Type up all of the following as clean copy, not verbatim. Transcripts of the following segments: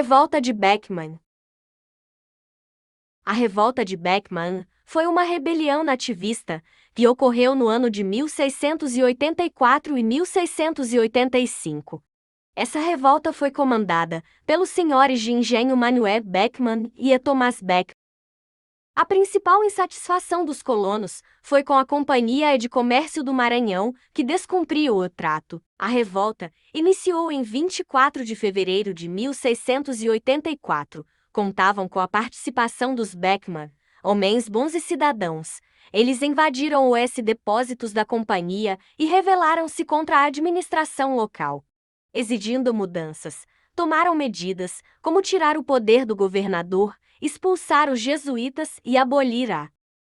Revolta de Beckman. A Revolta de Beckman foi uma rebelião nativista que ocorreu no ano de 1684 e 1685. Essa revolta foi comandada pelos senhores de engenho Manuel Beckman e Thomas Beck. A principal insatisfação dos colonos foi com a Companhia de Comércio do Maranhão, que descumpriu o trato. A revolta iniciou em 24 de fevereiro de 1684. Contavam com a participação dos Beckman, homens bons e cidadãos. Eles invadiram os depósitos da companhia e rebelaram-se contra a administração local. Exigindo mudanças, tomaram medidas como tirar o poder do governador, expulsar os jesuítas e abolir a.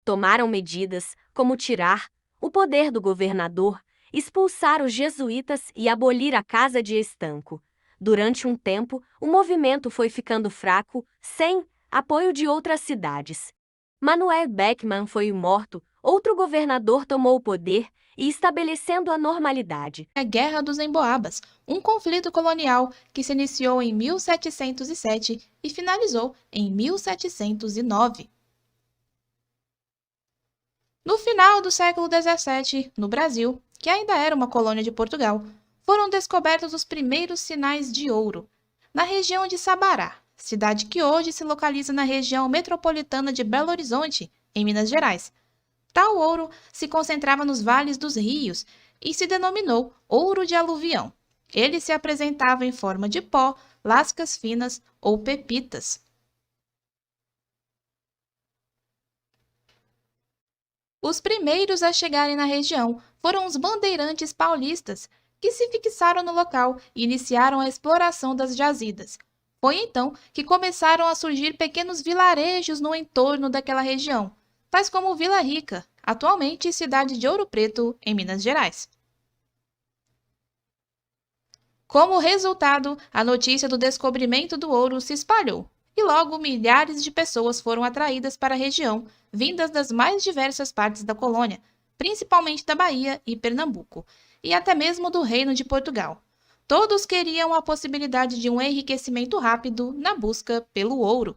Tomaram medidas como tirar o poder do governador, expulsar os jesuítas e abolir a Casa de Estanco. Durante um tempo, o movimento foi ficando fraco, sem apoio de outras cidades. Manuel Beckman foi morto, outro governador tomou o poder e estabelecendo a normalidade. A Guerra dos Emboabas, um conflito colonial que se iniciou em 1707 e finalizou em 1709. No final do século XVII, no Brasil, que ainda era uma colônia de Portugal, foram descobertos os primeiros sinais de ouro, na região de Sabará, cidade que hoje se localiza na região metropolitana de Belo Horizonte, em Minas Gerais. Tal ouro se concentrava nos vales dos rios e se denominou ouro de aluvião. Ele se apresentava em forma de pó, lascas finas ou pepitas. Os primeiros a chegarem na região foram os bandeirantes paulistas, que se fixaram no local e iniciaram a exploração das jazidas. Foi então que começaram a surgir pequenos vilarejos no entorno daquela região, tais como Vila Rica, atualmente cidade de Ouro Preto, em Minas Gerais. Como resultado, a notícia do descobrimento do ouro se espalhou, e logo milhares de pessoas foram atraídas para a região, vindas das mais diversas partes da colônia, principalmente da Bahia e Pernambuco, e até mesmo do Reino de Portugal. Todos queriam a possibilidade de um enriquecimento rápido na busca pelo ouro.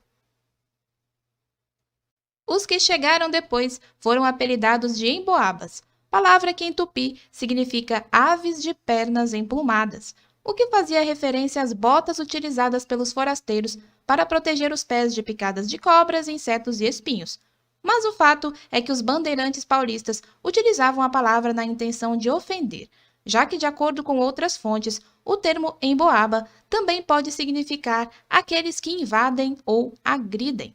Os que chegaram depois foram apelidados de emboabas, palavra que em tupi significa aves de pernas emplumadas, o que fazia referência às botas utilizadas pelos forasteiros para proteger os pés de picadas de cobras, insetos e espinhos. Mas o fato é que os bandeirantes paulistas utilizavam a palavra na intenção de ofender, já que, de acordo com outras fontes, o termo emboaba também pode significar aqueles que invadem ou agridem.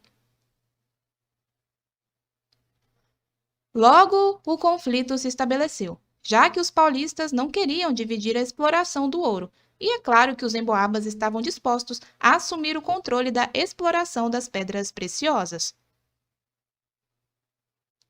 Logo, o conflito se estabeleceu, já que os paulistas não queriam dividir a exploração do ouro, e é claro que os emboabas estavam dispostos a assumir o controle da exploração das pedras preciosas.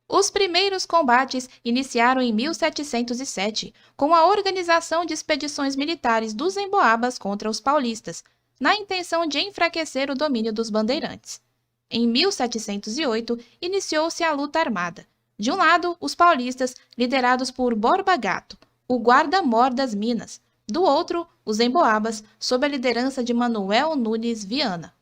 Os primeiros combates iniciaram em 1707, com a organização de expedições militares dos emboabas contra os paulistas, na intenção de enfraquecer o domínio dos bandeirantes. Em 1708, iniciou-se a luta armada. De um lado, os paulistas, liderados por Borba Gato, o guarda-mor das Minas. Do outro, os emboabas, sob a liderança de Manuel Nunes Viana.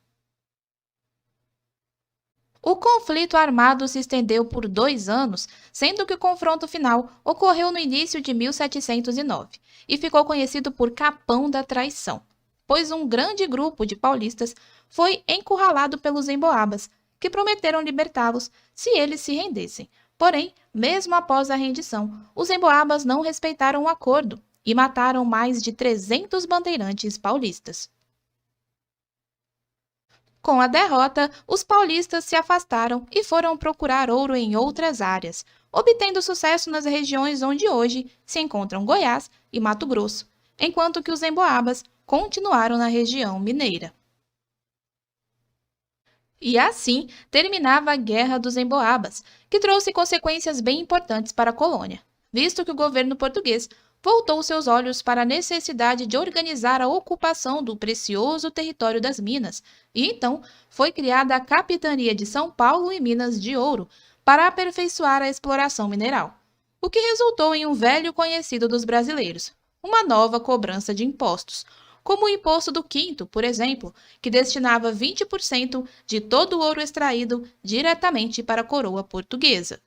O conflito armado se estendeu por 2 anos, sendo que o confronto final ocorreu no início de 1709 e ficou conhecido por Capão da Traição, pois um grande grupo de paulistas foi encurralado pelos emboabas, que prometeram libertá-los se eles se rendessem. Porém, mesmo após a rendição, os emboabas não respeitaram o acordo e mataram mais de 300 bandeirantes paulistas. Com a derrota, os paulistas se afastaram e foram procurar ouro em outras áreas, obtendo sucesso nas regiões onde hoje se encontram Goiás e Mato Grosso, enquanto que os emboabas continuaram na região mineira. E assim terminava a Guerra dos Emboabas, que trouxe consequências bem importantes para a colônia, visto que o governo português voltou seus olhos para a necessidade de organizar a ocupação do precioso território das Minas, e então foi criada a Capitania de São Paulo e Minas de Ouro para aperfeiçoar a exploração mineral, o que resultou em um velho conhecido dos brasileiros, uma nova cobrança de impostos, como o Imposto do Quinto, por exemplo, que destinava 20% de todo o ouro extraído diretamente para a coroa portuguesa.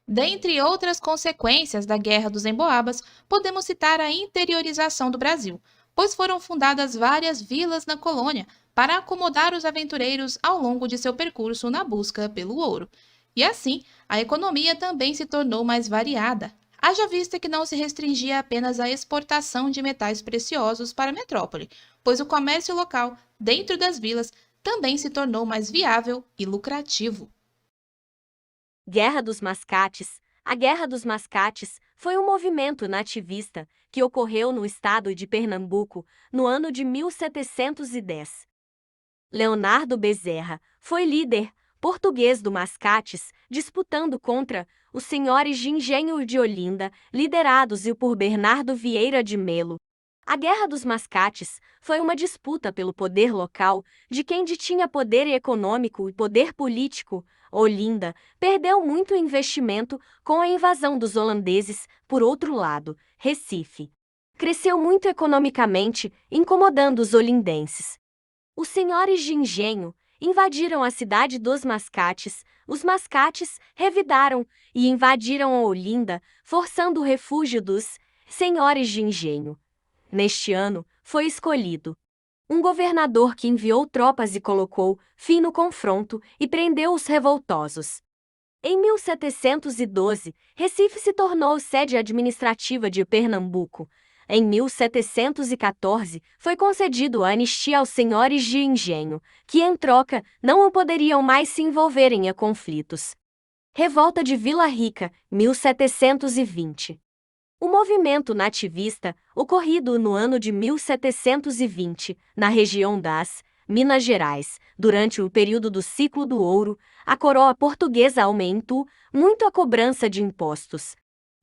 Dentre outras consequências da Guerra dos Emboabas, podemos citar a interiorização do Brasil, pois foram fundadas várias vilas na colônia para acomodar os aventureiros ao longo de seu percurso na busca pelo ouro. E assim, a economia também se tornou mais variada, haja vista que não se restringia apenas à exportação de metais preciosos para a metrópole, pois o comércio local, dentro das vilas, também se tornou mais viável e lucrativo. Guerra dos Mascates. A Guerra dos Mascates foi um movimento nativista que ocorreu no estado de Pernambuco no ano de 1710. Leonardo Bezerra foi líder português do Mascates, disputando contra os senhores de engenho de Olinda, liderados por Bernardo Vieira de Melo. A Guerra dos Mascates foi uma disputa pelo poder local de quem detinha poder econômico e poder político. Olinda perdeu muito investimento com a invasão dos holandeses. Por outro lado, Recife cresceu muito economicamente, incomodando os olindenses. Os senhores de engenho invadiram a cidade dos Mascates. Os Mascates revidaram e invadiram a Olinda, forçando o refúgio dos senhores de engenho. Neste ano, foi escolhido um governador que enviou tropas e colocou fim no confronto e prendeu os revoltosos. Em 1712, Recife se tornou sede administrativa de Pernambuco. Em 1714, foi concedido a anistia aos senhores de engenho, que em troca não poderiam mais se envolverem em conflitos. Revolta de Vila Rica, 1720. O movimento nativista, ocorrido no ano de 1720, na região das Minas Gerais, durante o período do ciclo do ouro, a coroa portuguesa aumentou muito a cobrança de impostos.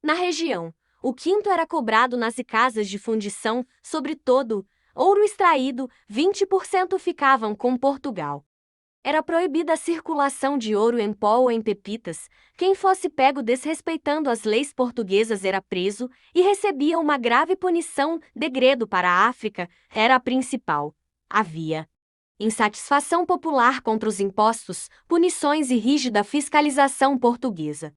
Na região, o quinto era cobrado nas casas de fundição, sobre todo, ouro extraído, 20% ficavam com Portugal. Era proibida a circulação de ouro em pó ou em pepitas. Quem fosse pego desrespeitando as leis portuguesas era preso e recebia uma grave punição. Degredo para a África era a principal. Havia insatisfação popular contra os impostos, punições e rígida fiscalização portuguesa.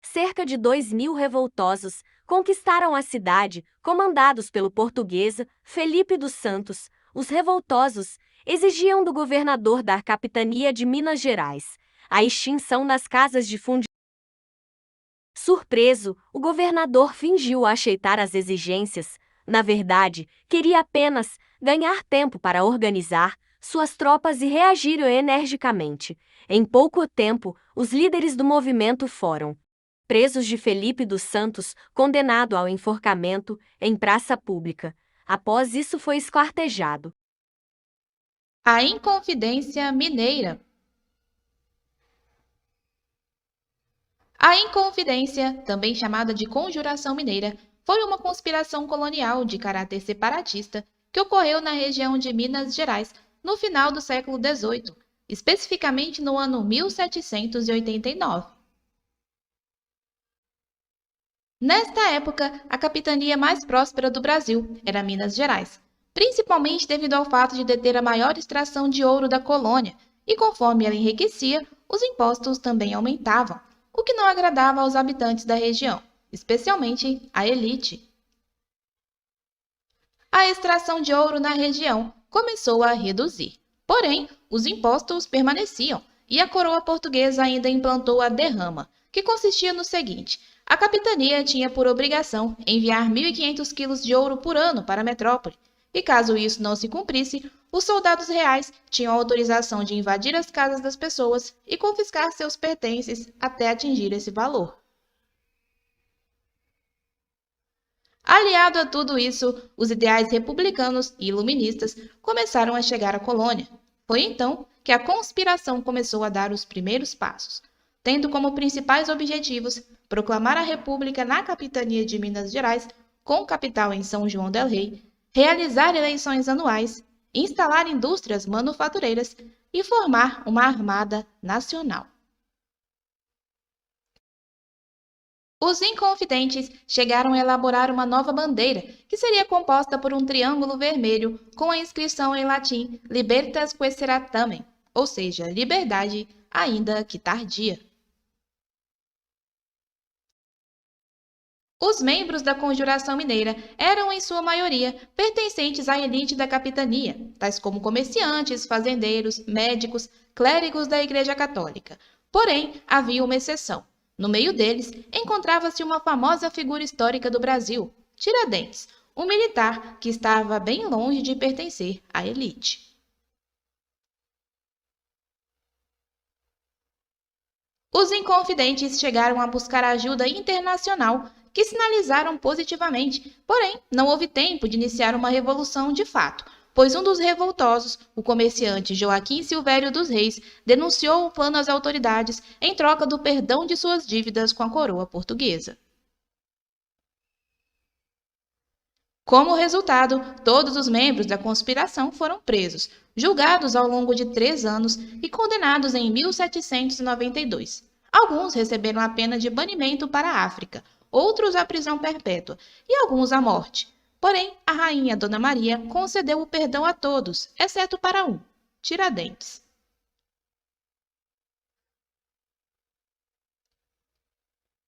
Cerca de 2.000 revoltosos conquistaram a cidade, comandados pelo português Felipe dos Santos. Os revoltosos exigiam do governador da capitania de Minas Gerais a extinção das casas de fundição. Surpreso, o governador fingiu aceitar as exigências. Na verdade, queria apenas ganhar tempo para organizar suas tropas e reagir energicamente. Em pouco tempo, os líderes do movimento foram presos de Felipe dos Santos, condenado ao enforcamento em praça pública. Após isso foi esquartejado. A Inconfidência Mineira. A Inconfidência, também chamada de Conjuração Mineira, foi uma conspiração colonial de caráter separatista que ocorreu na região de Minas Gerais no final do século XVIII, especificamente no ano 1789. Nesta época, a capitania mais próspera do Brasil era Minas Gerais, principalmente devido ao fato de deter a maior extração de ouro da colônia, e conforme ela enriquecia, os impostos também aumentavam, o que não agradava aos habitantes da região, especialmente à elite. A extração de ouro na região começou a reduzir, porém, os impostos permaneciam, e a coroa portuguesa ainda implantou a derrama, que consistia no seguinte: a capitania tinha por obrigação enviar 1.500 quilos de ouro por ano para a metrópole, e caso isso não se cumprisse, os soldados reais tinham autorização de invadir as casas das pessoas e confiscar seus pertences até atingir esse valor. Aliado a tudo isso, os ideais republicanos e iluministas começaram a chegar à colônia. Foi então que a conspiração começou a dar os primeiros passos, tendo como principais objetivos proclamar a República na capitania de Minas Gerais, com capital em São João del Rei, realizar eleições anuais, instalar indústrias manufatureiras e formar uma armada nacional. Os inconfidentes chegaram a elaborar uma nova bandeira, que seria composta por um triângulo vermelho com a inscrição em latim Libertas Quaesera Tamen, ou seja, liberdade, ainda que tardia. Os membros da Conjuração Mineira eram, em sua maioria, pertencentes à elite da capitania, tais como comerciantes, fazendeiros, médicos, clérigos da Igreja Católica. Porém, havia uma exceção. No meio deles, encontrava-se uma famosa figura histórica do Brasil, Tiradentes, um militar que estava bem longe de pertencer à elite. Os inconfidentes chegaram a buscar ajuda internacional, que sinalizaram positivamente, porém não houve tempo de iniciar uma revolução de fato, pois um dos revoltosos, o comerciante Joaquim Silvério dos Reis, denunciou o plano às autoridades em troca do perdão de suas dívidas com a coroa portuguesa. Como resultado, todos os membros da conspiração foram presos, julgados ao longo de 3 anos e condenados em 1792. Alguns receberam a pena de banimento para a África, outros à prisão perpétua e alguns à morte. Porém, a rainha Dona Maria concedeu o perdão a todos, exceto para um, Tiradentes.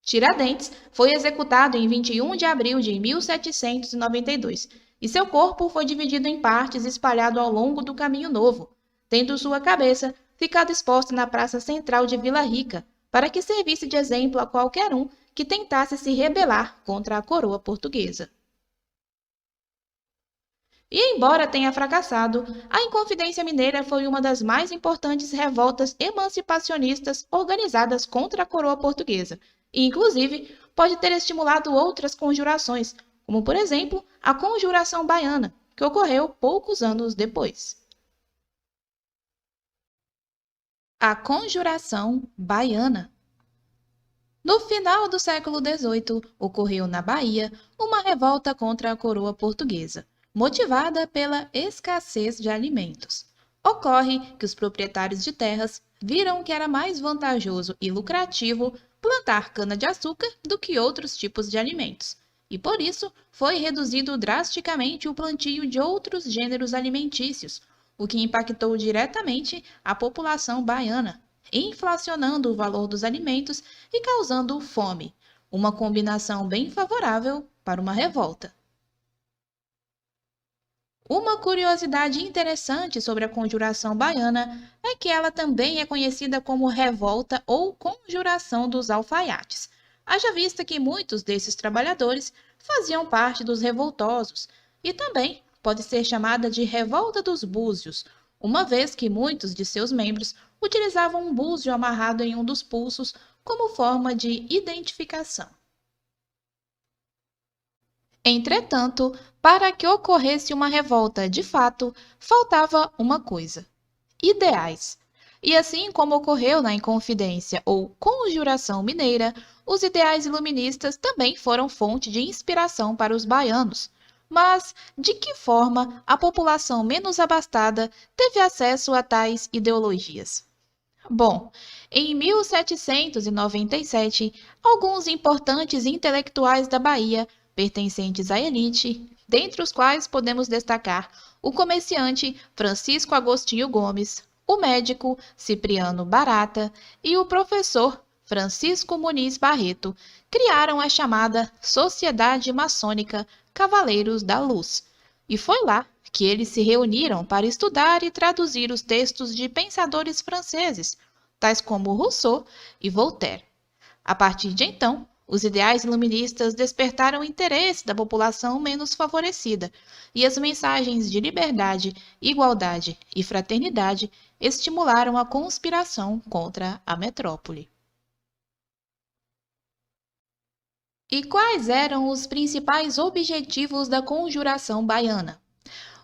Tiradentes foi executado em 21 de abril de 1792 e seu corpo foi dividido em partes e espalhado ao longo do Caminho Novo, tendo sua cabeça ficado exposta na praça central de Vila Rica, para que servisse de exemplo a qualquer um que tentasse se rebelar contra a coroa portuguesa. E embora tenha fracassado, a Inconfidência Mineira foi uma das mais importantes revoltas emancipacionistas organizadas contra a coroa portuguesa, e inclusive pode ter estimulado outras conjurações, como por exemplo a Conjuração Baiana, que ocorreu poucos anos depois. A Conjuração Baiana. No final do século XVIII, ocorreu na Bahia uma revolta contra a coroa portuguesa, motivada pela escassez de alimentos. Ocorre que os proprietários de terras viram que era mais vantajoso e lucrativo plantar cana-de-açúcar do que outros tipos de alimentos, e por isso foi reduzido drasticamente o plantio de outros gêneros alimentícios, o que impactou diretamente a população baiana, inflacionando o valor dos alimentos e causando fome, uma combinação bem favorável para uma revolta. Uma curiosidade interessante sobre a Conjuração Baiana é que ela também é conhecida como Revolta ou Conjuração dos Alfaiates, haja vista que muitos desses trabalhadores faziam parte dos revoltosos, e também pode ser chamada de Revolta dos Búzios, uma vez que muitos de seus membros utilizavam um búzio amarrado em um dos pulsos como forma de identificação. Entretanto, para que ocorresse uma revolta de fato, faltava uma coisa: ideais. E assim como ocorreu na Inconfidência ou Conjuração Mineira, os ideais iluministas também foram fonte de inspiração para os baianos. Mas de que forma a população menos abastada teve acesso a tais ideologias? Bom, em 1797, alguns importantes intelectuais da Bahia, pertencentes à elite, dentre os quais podemos destacar o comerciante Francisco Agostinho Gomes, o médico Cipriano Barata e o professor Francisco Muniz Barreto, criaram a chamada Sociedade Maçônica Cavaleiros da Luz. E foi lá que eles se reuniram para estudar e traduzir os textos de pensadores franceses, tais como Rousseau e Voltaire. A partir de então, os ideais iluministas despertaram o interesse da população menos favorecida, e as mensagens de liberdade, igualdade e fraternidade estimularam a conspiração contra a metrópole. E quais eram os principais objetivos da Conjuração Baiana?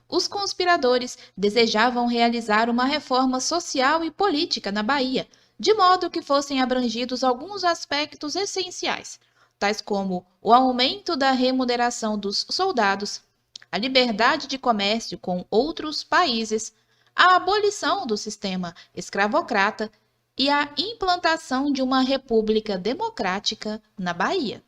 Os conspiradores desejavam realizar uma reforma social e política na Bahia, de modo que fossem abrangidos alguns aspectos essenciais, tais como o aumento da remuneração dos soldados, a liberdade de comércio com outros países, a abolição do sistema escravocrata e a implantação de uma república democrática na Bahia.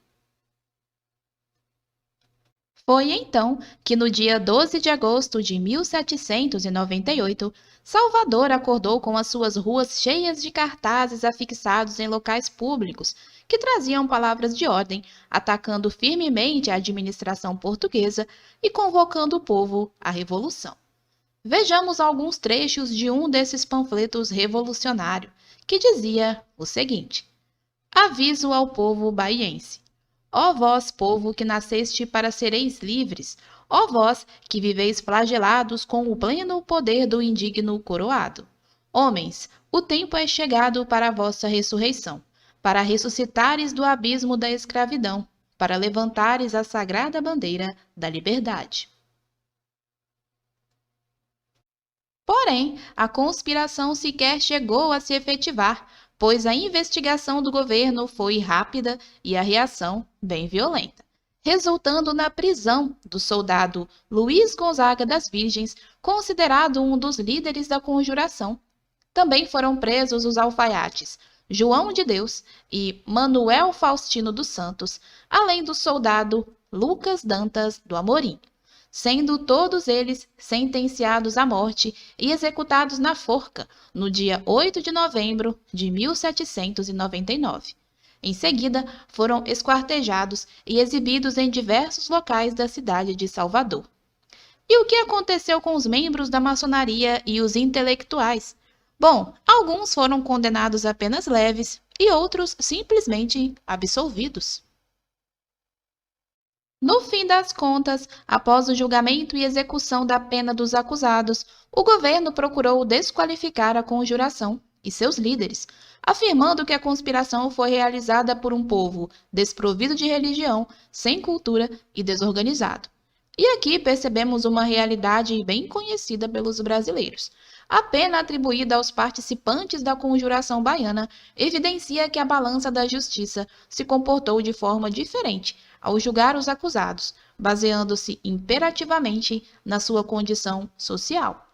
Foi então que, no dia 12 de agosto de 1798, Salvador acordou com as suas ruas cheias de cartazes afixados em locais públicos que traziam palavras de ordem, atacando firmemente a administração portuguesa e convocando o povo à revolução. Vejamos alguns trechos de um desses panfletos revolucionários, que dizia o seguinte: Aviso ao povo baiense. Ó vós, povo, que nasceste para sereis livres, ó vós, que viveis flagelados com o pleno poder do indigno coroado. Homens, o tempo é chegado para a vossa ressurreição, para ressuscitares do abismo da escravidão, para levantares a sagrada bandeira da liberdade. Porém, a conspiração sequer chegou a se efetivar, pois a investigação do governo foi rápida e a reação bem violenta, resultando na prisão do soldado Luiz Gonzaga das Virgens, considerado um dos líderes da conjuração. Também foram presos os alfaiates João de Deus e Manuel Faustino dos Santos, além do soldado Lucas Dantas do Amorim, sendo todos eles sentenciados à morte e executados na forca no dia 8 de novembro de 1799. Em seguida, foram esquartejados e exibidos em diversos locais da cidade de Salvador. E o que aconteceu com os membros da maçonaria e os intelectuais? Bom, alguns foram condenados a penas leves e outros simplesmente absolvidos. No fim das contas, após o julgamento e execução da pena dos acusados, o governo procurou desqualificar a conjuração e seus líderes, afirmando que a conspiração foi realizada por um povo desprovido de religião, sem cultura e desorganizado. E aqui percebemos uma realidade bem conhecida pelos brasileiros. A pena atribuída aos participantes da conjuração baiana evidencia que a balança da justiça se comportou de forma diferente ao julgar os acusados, baseando-se imperativamente na sua condição social.